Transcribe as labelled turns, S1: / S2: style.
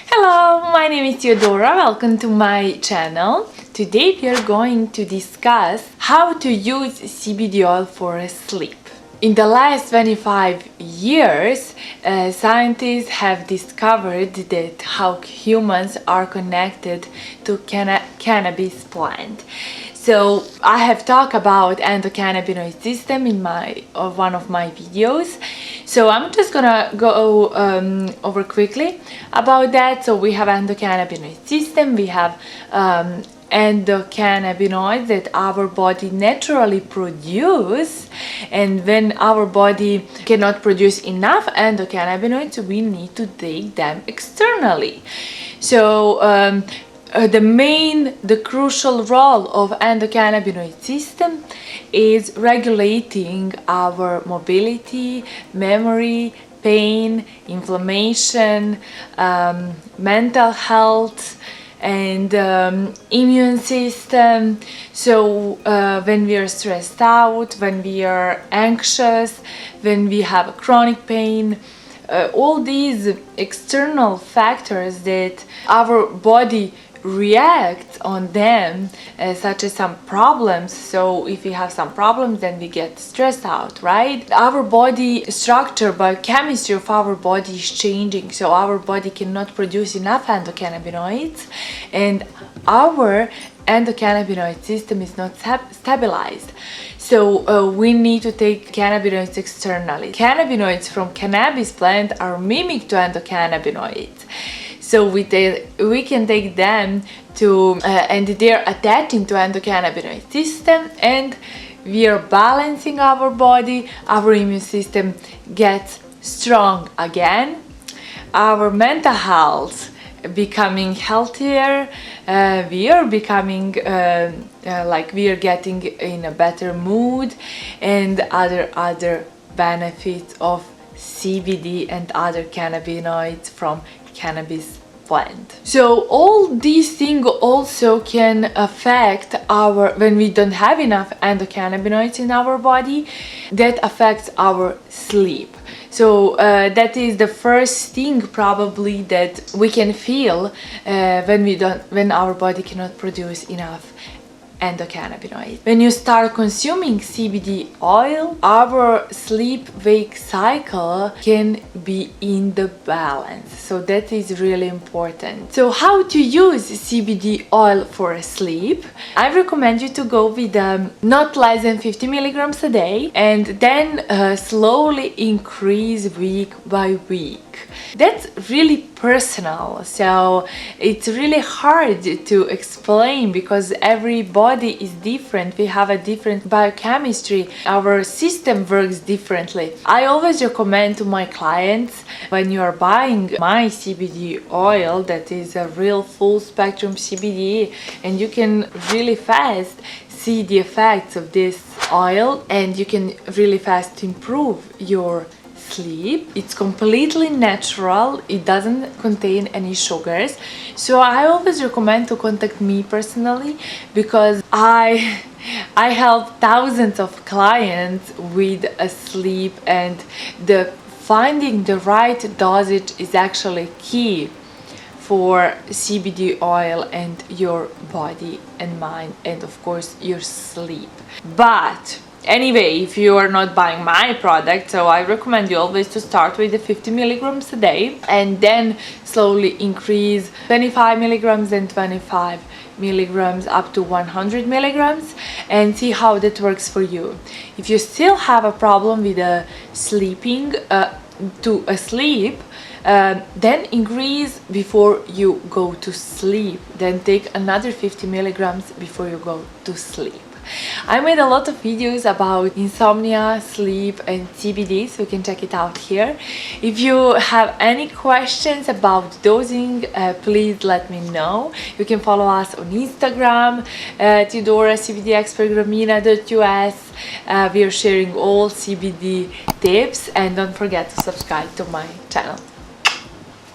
S1: Hello, my name is Theodora. Welcome to my channel. Today we are going to discuss how to use CBD oil for sleep. In the last 25 years, scientists have discovered that how humans are connected to cannabis plant. So I have talked about endocannabinoid system in one of my videos. So I'm just gonna go over quickly about that. So we have endocannabinoid system, we have endocannabinoids that our body naturally produce, and when our body cannot produce enough endocannabinoids, we need to take them externally. So the crucial role of endocannabinoid system is regulating our mobility, memory, pain, inflammation, mental health, and immune system. So when we are stressed out, when we are anxious, when we have chronic pain, all these external factors that our body react on them, such as some problems. So if we have some problems, then we get stressed out, right? Our body structure, biochemistry of our body is changing, so our body cannot produce enough endocannabinoids, and our endocannabinoid system is not stabilized. So we need to take cannabinoids externally. Cannabinoids from cannabis plant are mimic to endocannabinoids. So we can take them to, and they're attaching to endocannabinoid system, and we are balancing our body, our immune system gets strong again, our mental health becoming healthier, we are becoming we are getting in a better mood, and other benefits of CBD and other cannabinoids from cannabis plant. So all these things also can affect when we don't have enough endocannabinoids in our body, that affects our sleep. So that is the first thing probably that we can feel when our body cannot produce enough endocannabinoid. When you start consuming CBD oil, our sleep-wake cycle can be in the balance. So that is really important. So how to use CBD oil for sleep? I recommend you to go with not less than 50 milligrams a day, and then slowly increase week by week. That's really personal, so it's really hard to explain because every body is different. We have a different biochemistry, our system works differently. I always recommend to my clients, when you are buying my CBD oil, that is a real full spectrum CBD, and you can really fast see the effects of this oil, and you can really fast improve your sleep. It's completely natural, it doesn't contain any sugars, so I always recommend to contact me personally, because I help thousands of clients with sleep, and finding the right dosage is actually key for CBD oil and your body and mind, and of course your sleep. But anyway, if you are not buying my product, so I recommend you always to start with the 50 milligrams a day, and then slowly increase 25 milligrams and 25 milligrams up to 100 milligrams, and see how that works for you. If you still have a problem with sleeping to sleep, then increase before you go to sleep, then take another 50 milligrams before you go to sleep. I made a lot of videos about insomnia, sleep, and CBD, so you can check it out here. If you have any questions about dosing, please let me know. You can follow us on Instagram, Theodora CBD Expert, Gramina.us. We are sharing all CBD tips, and don't forget to subscribe to my channel.